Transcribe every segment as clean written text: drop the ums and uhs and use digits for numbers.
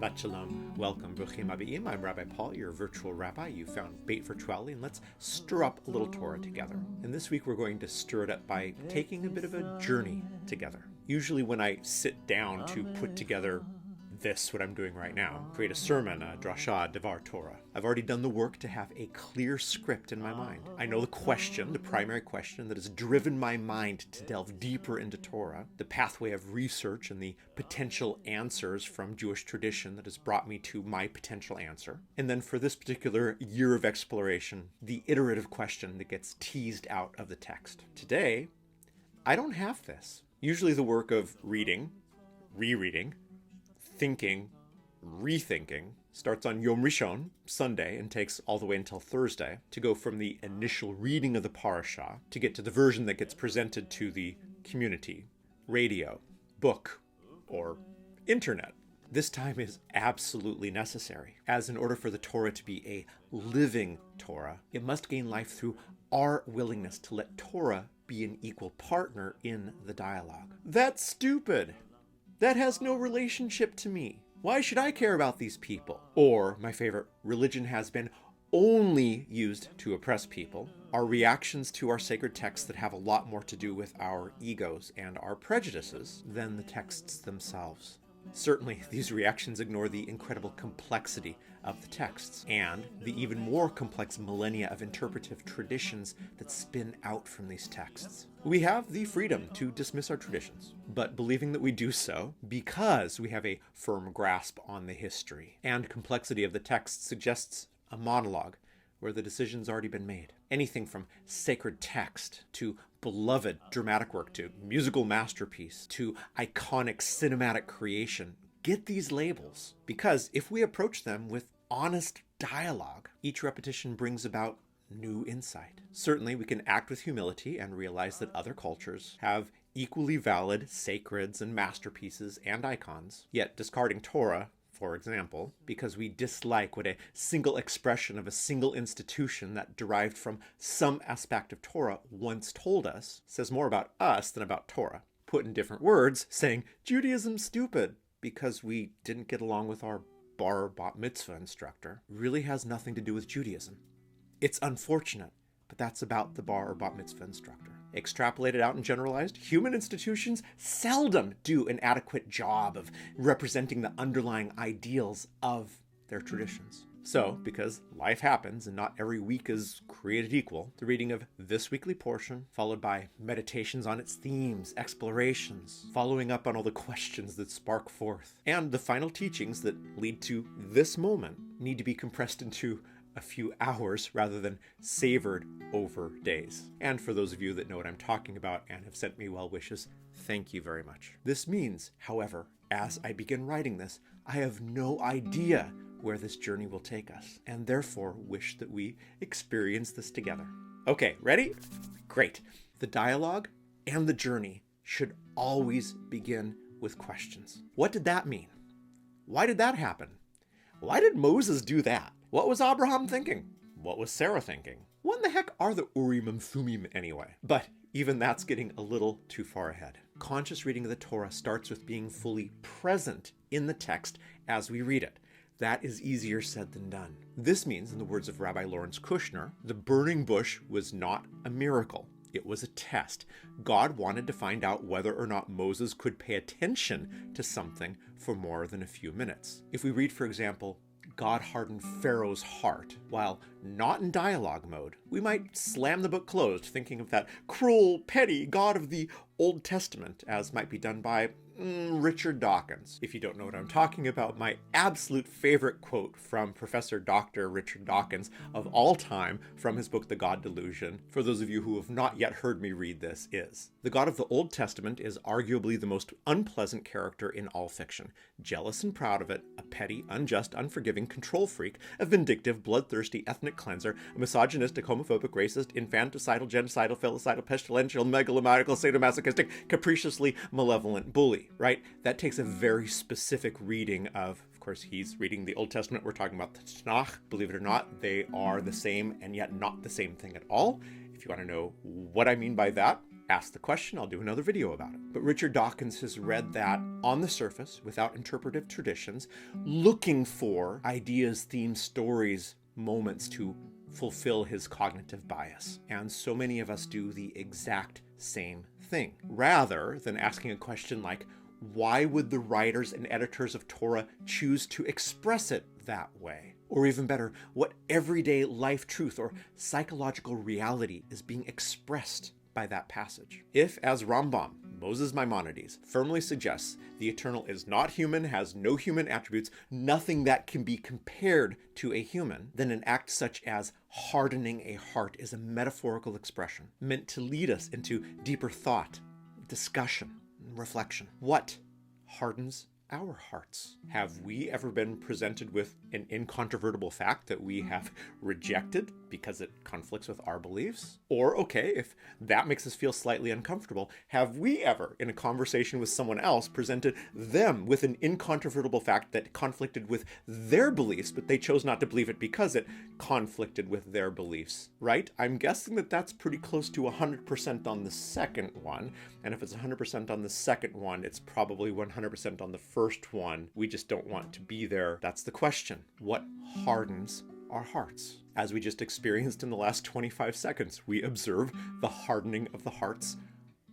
Shabbat Shalom. Welcome, Bruchim Abiyim. I'm Rabbi Paul, your virtual rabbi. You found Beit Virtuali, and let's stir up a little Torah together. And this week we're going to stir it up by taking a bit of a journey together. Usually when I sit down to put together what I'm doing right now, create a sermon, a drasha, devar Torah, I've already done the work to have a clear script in my mind. I know the question, the primary question that has driven my mind to delve deeper into Torah, the pathway of research and the potential answers from Jewish tradition that has brought me to my potential answer. And then for this particular year of exploration, the iterative question that gets teased out of the text. Today, I don't have this. Usually the work of reading, rereading, thinking, rethinking starts on Yom Rishon, Sunday, and takes all the way until Thursday to go from the initial reading of the parasha to get to the version that gets presented to the community, radio, book, or internet. This time is absolutely necessary, as in order for the Torah to be a living Torah, it must gain life through our willingness to let Torah be an equal partner in the dialogue. That's stupid. That has no relationship to me. Why should I care about these people? Or, my favorite, religion has been only used to oppress people. Our reactions to our sacred texts that have a lot more to do with our egos and our prejudices than the texts themselves. Certainly, these reactions ignore the incredible complexity of the texts and the even more complex millennia of interpretive traditions that spin out from these texts. We have the freedom to dismiss our traditions, but believing that we do so because we have a firm grasp on the history and complexity of the text suggests a monologue where the decision's already been made. Anything from sacred text to beloved dramatic work to musical masterpiece to iconic cinematic creation. Get these labels, because if we approach them with honest dialogue, each repetition brings about new insight. Certainly, we can act with humility and realize that other cultures have equally valid sacreds and masterpieces and icons, yet discarding Torah, for example, because we dislike what a single expression of a single institution that derived from some aspect of Torah once told us, says more about us than about Torah. Put in different words, saying Judaism's stupid because we didn't get along with our bar bat mitzvah instructor really has nothing to do with Judaism. It's unfortunate, but that's about the bar or bat mitzvah instructor. Extrapolated out and generalized, human institutions seldom do an adequate job of representing the underlying ideals of their traditions. So, because life happens and not every week is created equal, the reading of this weekly portion, followed by meditations on its themes, explorations, following up on all the questions that spark forth, and the final teachings that lead to this moment need to be compressed into a few hours rather than savored over days. And for those of you that know what I'm talking about and have sent me well wishes, thank you very much. This means, however, as I begin writing this, I have no idea where this journey will take us, and therefore wish that we experience this together. Okay, ready? Great. The dialogue and the journey should always begin with questions. What did that mean? Why did that happen? Why did Moses do that? What was Abraham thinking? What was Sarah thinking? What in the heck are the Urim and Thummim anyway? But even that's getting a little too far ahead. Conscious reading of the Torah starts with being fully present in the text as we read it. That is easier said than done. This means, in the words of Rabbi Lawrence Kushner, the burning bush was not a miracle. It was a test. God wanted to find out whether or not Moses could pay attention to something for more than a few minutes. If we read, for example, God hardened Pharaoh's heart while not in dialogue mode, we might slam the book closed, thinking of that cruel, petty God of the Old Testament, as might be done by Richard Dawkins. If you don't know what I'm talking about, my absolute favorite quote from Professor Dr. Richard Dawkins of all time from his book, The God Delusion, for those of you who have not yet heard me read this, is: "The God of the Old Testament is arguably the most unpleasant character in all fiction. Jealous and proud of it, a petty, unjust, unforgiving control freak, a vindictive, bloodthirsty ethnic cleanser, a misogynistic, homophobic, racist, infanticidal, genocidal, filicidal, pestilential, megalomaniacal, sadomasochistic, capriciously malevolent bully." Right? That takes a very specific reading of course, he's reading the Old Testament. We're talking about the Tanakh. Believe it or not, they are the same and yet not the same thing at all. If you want to know what I mean by that, ask the question, I'll do another video about it. But Richard Dawkins has read that on the surface, without interpretive traditions, looking for ideas, themes, stories, moments to fulfill his cognitive bias. And so many of us do the exact same thing. Rather than asking a question like, why would the writers and editors of Torah choose to express it that way? Or even better, what everyday life truth or psychological reality is being expressed by that passage? If, as Rambam, Moses Maimonides, firmly suggests the eternal is not human, has no human attributes, nothing that can be compared to a human, then an act such as hardening a heart is a metaphorical expression meant to lead us into deeper thought, discussion, and reflection. What hardens our hearts? Have we ever been presented with an incontrovertible fact that we have rejected because it conflicts with our beliefs? Or, okay, if that makes us feel slightly uncomfortable, have we ever, in a conversation with someone else, presented them with an incontrovertible fact that conflicted with their beliefs, but they chose not to believe it because it conflicted with their beliefs, right? I'm guessing that that's pretty close to 100% on the second one. And if it's 100% on the second one, it's probably 100% on the first one. We just don't want to be there. That's the question. What hardens our hearts? As we just experienced in the last 25 seconds, we observe the hardening of the hearts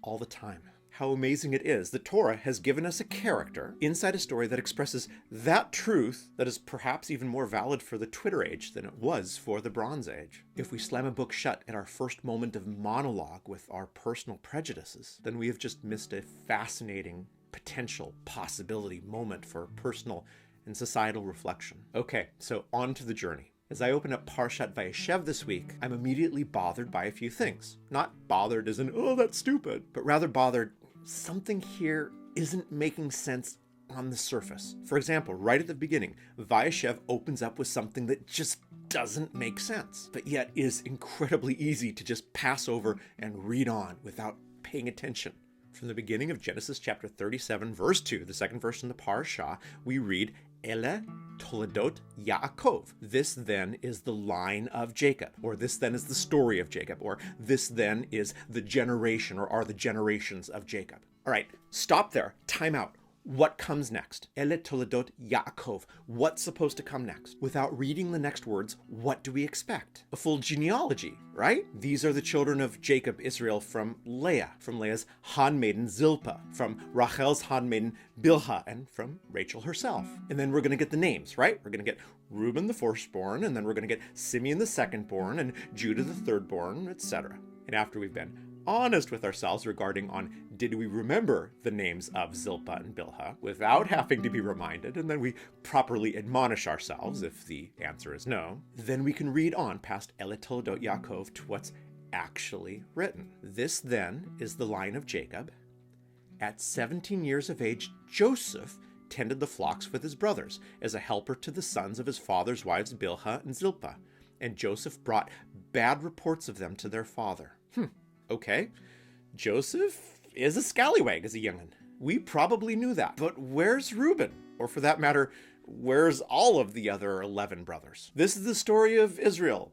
all the time. How amazing it is that Torah has given us a character inside a story that expresses that truth that is perhaps even more valid for the Twitter age than it was for the Bronze Age. If we slam a book shut at our first moment of monologue with our personal prejudices, then we have just missed a fascinating potential possibility moment for personal and societal reflection. Okay, so on to the journey. As I open up Parashat Vayeshev this week, I'm immediately bothered by a few things. Not bothered as in, oh, that's stupid, but rather bothered, something here isn't making sense on the surface. For example, right at the beginning, Vayeshev opens up with something that just doesn't make sense, but yet is incredibly easy to just pass over and read on without paying attention. From the beginning of Genesis chapter 37, verse 2, the second verse in the Parashah, we read, Ele Toledot Yaakov. This then is the line of Jacob, or this then is the story of Jacob, or this then is the generation, or are the generations of Jacob. All right, stop there. Time out. What comes next? Ele Toledot Yaakov. What's supposed to come next? Without reading the next words, what do we expect? A full genealogy, right? These are the children of Jacob, Israel, from Leah, from Leah's handmaiden Zilpah, from Rachel's handmaiden Bilhah, and from Rachel herself. And then we're going to get the names, right? We're going to get Reuben the firstborn, and then we're going to get Simeon the secondborn, and Judah the thirdborn, etc. And after we've been honest with ourselves regarding on did we remember the names of Zilpah and Bilhah without having to be reminded, and then we properly admonish ourselves if the answer is no, then we can read on past Ele Toledot Yaakov to what's actually written. This then is the line of Jacob. At 17 years of age, Joseph tended the flocks with his brothers as a helper to the sons of his father's wives Bilhah and Zilpah, and Joseph brought bad reports of them to their father. Okay, Joseph is a scallywag as a young'un. We probably knew that. But where's Reuben? Or for that matter, where's all of the other 11 brothers? This is the story of Israel. ...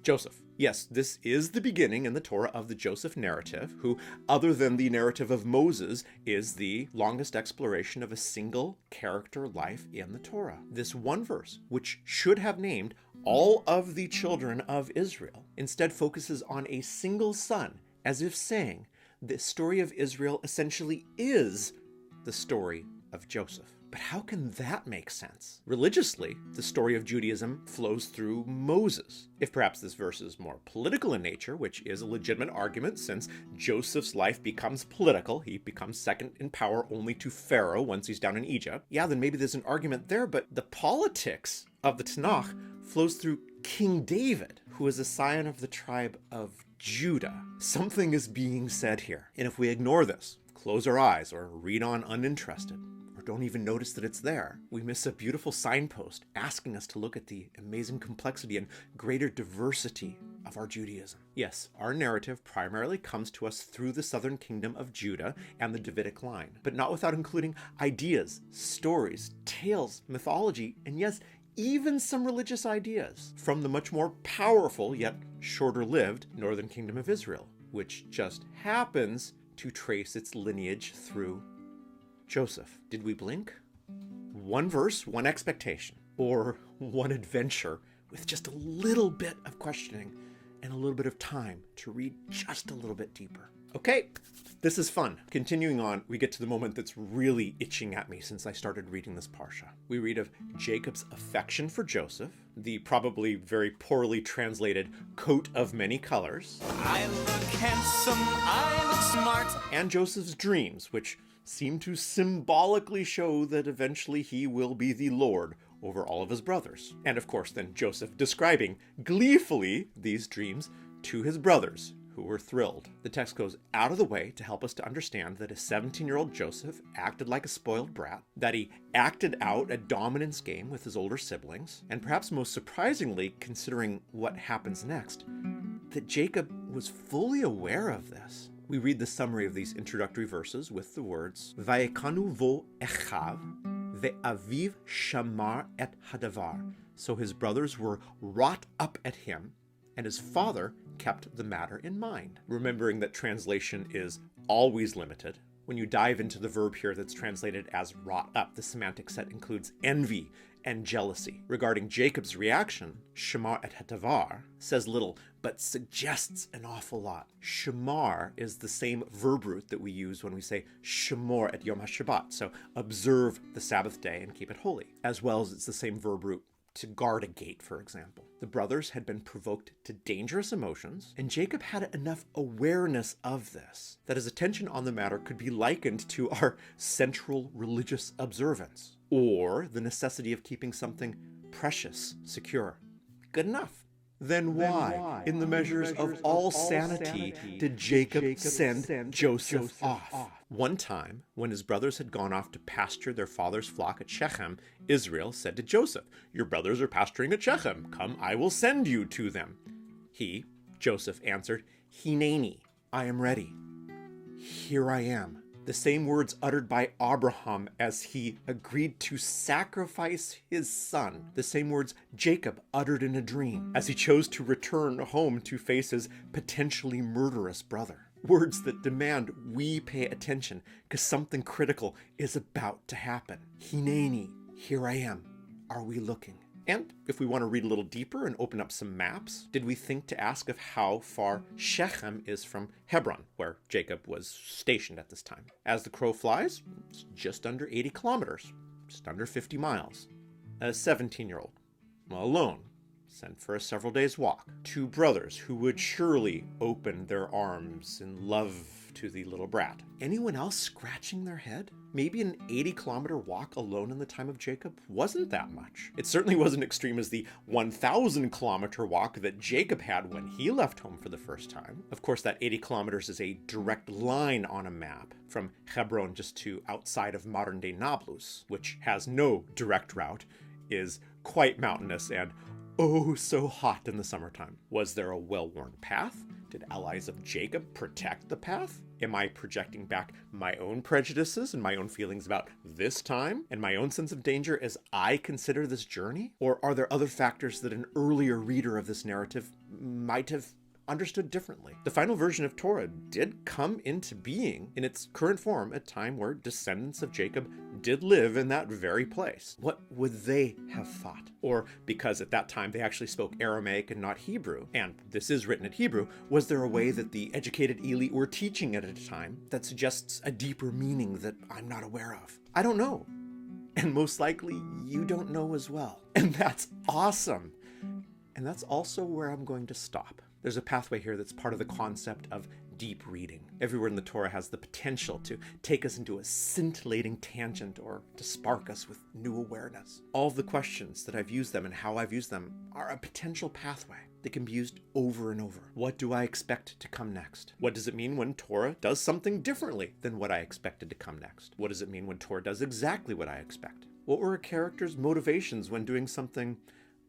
Joseph. Yes, this is the beginning in the Torah of the Joseph narrative, who, other than the narrative of Moses, is the longest exploration of a single character life in the Torah. This one verse, which should have named all of the children of Israel, instead focuses on a single son, as if saying the story of Israel essentially is the story of Joseph. But how can that make sense? Religiously, the story of Judaism flows through Moses. If perhaps this verse is more political in nature, which is a legitimate argument since Joseph's life becomes political, he becomes second in power only to Pharaoh once he's down in Egypt, yeah, then maybe there's an argument there, but the politics of the Tanakh flows through King David, who is a scion of the tribe of Judah. Something is being said here. And if we ignore this, close our eyes, or read on uninterested, don't even notice that it's there, we miss a beautiful signpost asking us to look at the amazing complexity and greater diversity of our Judaism. Yes, our narrative primarily comes to us through the southern kingdom of Judah and the Davidic line, but not without including ideas, stories, tales, mythology, and yes, even some religious ideas from the much more powerful yet shorter-lived northern kingdom of Israel. which just happens to trace its lineage through Joseph. Did we blink? One verse, one expectation, or one adventure with just a little bit of questioning and a little bit of time to read just a little bit deeper. Okay, this is fun. Continuing on, we get to the moment that's really itching at me since I started reading this parsha. We read of Jacob's affection for Joseph, the probably very poorly translated coat of many colors. I look handsome, I look smart. And Joseph's dreams, which seem to symbolically show that eventually he will be the Lord over all of his brothers. And of course, then Joseph describing gleefully these dreams to his brothers, who were thrilled. The text goes out of the way to help us to understand that a 17-year-old Joseph acted like a spoiled brat, that he acted out a dominance game with his older siblings, and perhaps most surprisingly, considering what happens next, that Jacob was fully aware of this. We read the summary of these introductory verses with the words, Vayekanu vo echav, ve'aviv shamar et hadavar. So his brothers were wrought up at him, and his father kept the matter in mind. Remembering that translation is always limited. When you dive into the verb here that's translated as wrought up, the semantic set includes envy and jealousy. Regarding Jacob's reaction, shamar et hadavar says little, but suggests an awful lot. Shamar is the same verb root that we use when we say shamor et Yom HaShabbat, so observe the Sabbath day and keep it holy, as well as it's the same verb root to guard a gate, for example. The brothers had been provoked to dangerous emotions, and Jacob had enough awareness of this that his attention on the matter could be likened to our central religious observance, or the necessity of keeping something precious secure. Good enough. Then why, in the measures of all sanity, did Jacob send Joseph off? One time, when his brothers had gone off to pasture their father's flock at Shechem, Israel said to Joseph, "Your brothers are pasturing at Shechem. Come, I will send you to them." He, Joseph, answered, "Hineni, I am ready. Here I am." The same words uttered by Abraham as he agreed to sacrifice his son. The same words Jacob uttered in a dream as he chose to return home to face his potentially murderous brother. Words that demand we pay attention because something critical is about to happen. Hineni, here I am. Are we looking? And if we want to read a little deeper and open up some maps, did we think to ask of how far Shechem is from Hebron, where Jacob was stationed at this time? As the crow flies, it's just under 80 kilometers, just under 50 miles. A 17-year-old, alone, sent for a several days walk. Two brothers who would surely open their arms in love to the little brat. Anyone else scratching their head? Maybe an 80-kilometer walk alone in the time of Jacob wasn't that much. It certainly wasn't extreme as the 1,000-kilometer walk that Jacob had when he left home for the first time. Of course, that 80 kilometers is a direct line on a map from Hebron just to outside of modern-day Nablus, which has no direct route, is quite mountainous, and oh so hot in the summertime. Was there a well-worn path? Did allies of Jacob protect the path? Am I projecting back my own prejudices and my own feelings about this time and my own sense of danger as I consider this journey? Or are there other factors that an earlier reader of this narrative might have understood differently? The final version of Torah did come into being in its current form at a time where descendants of Jacob did live in that very place. What would they have thought? Or because at that time they actually spoke Aramaic and not Hebrew, and this is written in Hebrew, was there a way that the educated elite were teaching it at a time that suggests a deeper meaning that I'm not aware of? I don't know. And most likely you don't know as well. And that's awesome. And that's also where I'm going to stop. There's a pathway here that's part of the concept of deep reading. Everywhere in the Torah has the potential to take us into a scintillating tangent or to spark us with new awareness. All of the questions that I've used them and how I've used them are a potential pathway that can be used over and over. What do I expect to come next? What does it mean when Torah does something differently than what I expected to come next? What does it mean when Torah does exactly what I expect? What were a character's motivations when doing something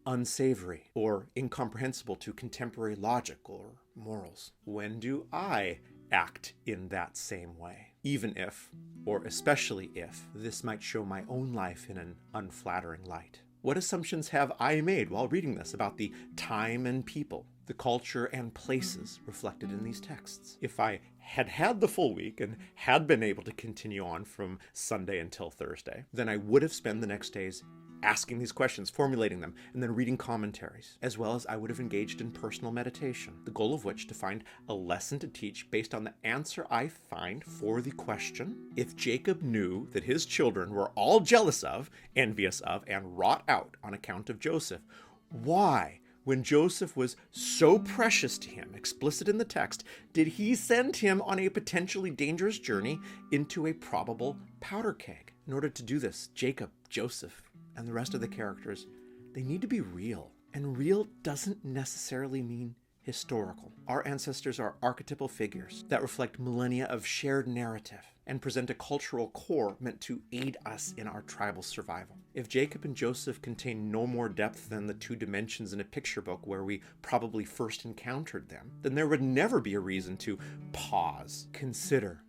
unsavory or incomprehensible to contemporary logic or morals? When do I act in that same way? Even if, or especially if, this might show my own life in an unflattering light. What assumptions have I made while reading this about the time and people, the culture and places reflected in these texts? If I had had the full week and had been able to continue on from Sunday until Thursday, then I would have spent the next days asking these questions, formulating them, and then reading commentaries, as well as I would have engaged in personal meditation, the goal of which to find a lesson to teach based on the answer I find for the question: if Jacob knew that his children were all jealous of, envious of, and wrought out on account of Joseph, why, when Joseph was so precious to him, explicit in the text, did he send him on a potentially dangerous journey into a probable powder keg? In order to do this, Jacob, Joseph, and the rest of the characters, they need to be real. And real doesn't necessarily mean historical. Our ancestors are archetypal figures that reflect millennia of shared narrative and present a cultural core meant to aid us in our tribal survival. If Jacob and Joseph contain no more depth than the 2 dimensions in a picture book where we probably first encountered them, then there would never be a reason to pause, consider,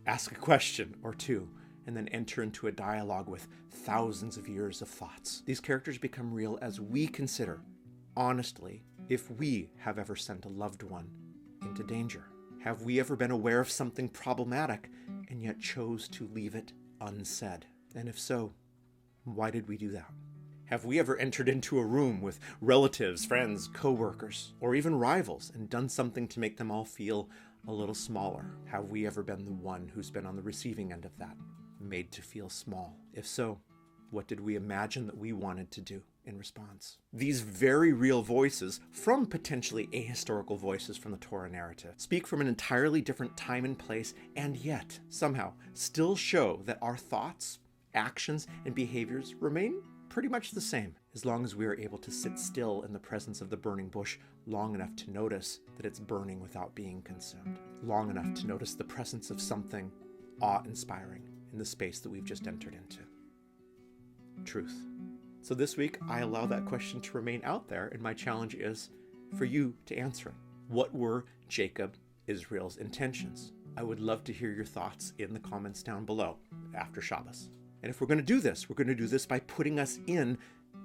ask a question or two, and then enter into a dialogue with thousands of years of thoughts. These characters become real as we consider, honestly, if we have ever sent a loved one into danger. Have we ever been aware of something problematic and yet chose to leave it unsaid? And if so, why did we do that? Have we ever entered into a room with relatives, friends, co-workers, or even rivals and done something to make them all feel a little smaller? Have we ever been the one who's been on the receiving end of that, made to feel small? If so, what did we imagine that we wanted to do in response? These very real voices, from potentially ahistorical voices from the Torah narrative, speak from an entirely different time and place, and yet somehow still show that our thoughts, actions, and behaviors remain pretty much the same, as long as we are able to sit still in the presence of the burning bush long enough to notice that it's burning without being consumed, long enough to notice the presence of something awe-inspiring in the space that we've just entered into. Truth. So this week, I allow that question to remain out there, and my challenge is for you to answer it. What were Jacob, Israel's intentions? I would love to hear your thoughts in the comments down below after Shabbos. And if we're going to do this by putting us in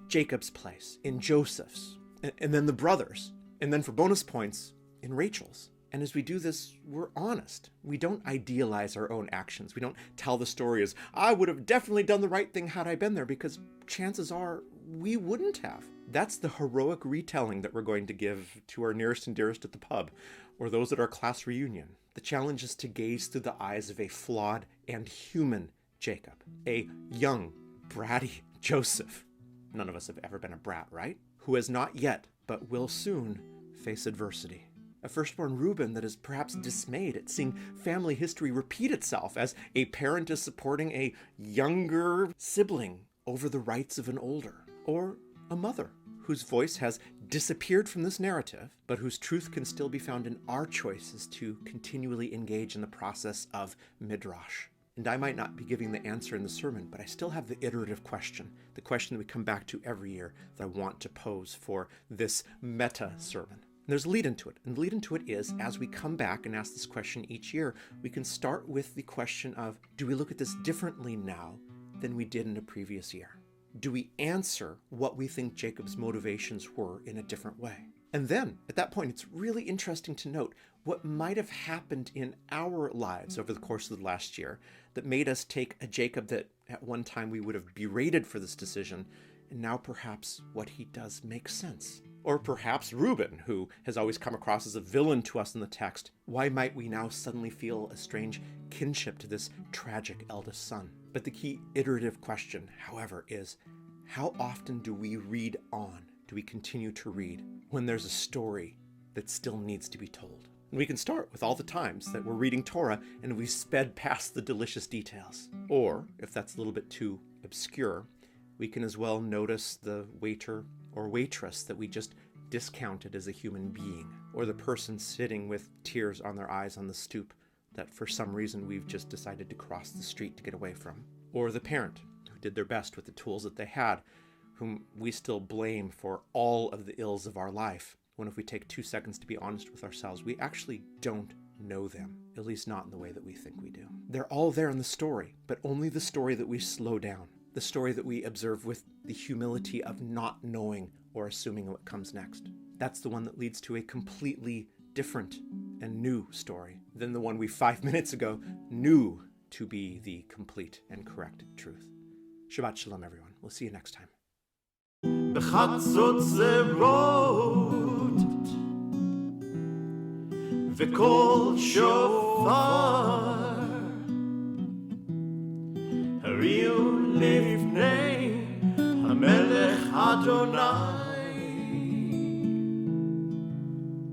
Jacob's place, in Joseph's, and then the brothers, and then for bonus points, in Rachel's. And as we do this, we're honest. We don't idealize our own actions. We don't tell the story as, I would have definitely done the right thing had I been there, because chances are we wouldn't have. That's the heroic retelling that we're going to give to our nearest and dearest at the pub, or those at our class reunion. The challenge is to gaze through the eyes of a flawed and human Jacob, a young, bratty Joseph. None of us have ever been a brat, right? Who has not yet, but will soon, face adversity. A firstborn Reuben that is perhaps dismayed at seeing family history repeat itself as a parent is supporting a younger sibling over the rights of an older. Or a mother whose voice has disappeared from this narrative, but whose truth can still be found in our choices to continually engage in the process of midrash. And I might not be giving the answer in the sermon, but I still have the iterative question, the question that we come back to every year that I want to pose for this meta sermon. And there's a lead into it. And the lead into it is, as we come back and ask this question each year, we can start with the question of, do we look at this differently now than we did in a previous year? Do we answer what we think Jacob's motivations were in a different way? And then, at that point, it's really interesting to note what might have happened in our lives over the course of the last year that made us take a Jacob that at one time we would have berated for this decision, and now perhaps what he does makes sense. Or perhaps Reuben, who has always come across as a villain to us in the text. Why might we now suddenly feel a strange kinship to this tragic eldest son? But the key iterative question, however, is how often do we read on? Do we continue to read when there's a story that still needs to be told? And we can start with all the times that we're reading Torah and we've sped past the delicious details. Or, if that's a little bit too obscure, we can as well notice the waiter or waitress that we just discounted as a human being, or the person sitting with tears on their eyes on the stoop that for some reason we've just decided to cross the street to get away from, or the parent who did their best with the tools that they had, whom we still blame for all of the ills of our life, when if we take 2 seconds to be honest with ourselves, we actually don't know them, at least not in the way that we think we do. They're all there in the story, but only the story that we slow down. the story that we observe with the humility of not knowing or assuming what comes next. That's the one that leads to a completely different and new story than the one we 5 minutes ago knew to be the complete and correct truth. Shabbat Shalom, everyone. We'll see you next time. בחצות זרות וקול שופר הריעו לפני המלך אדוני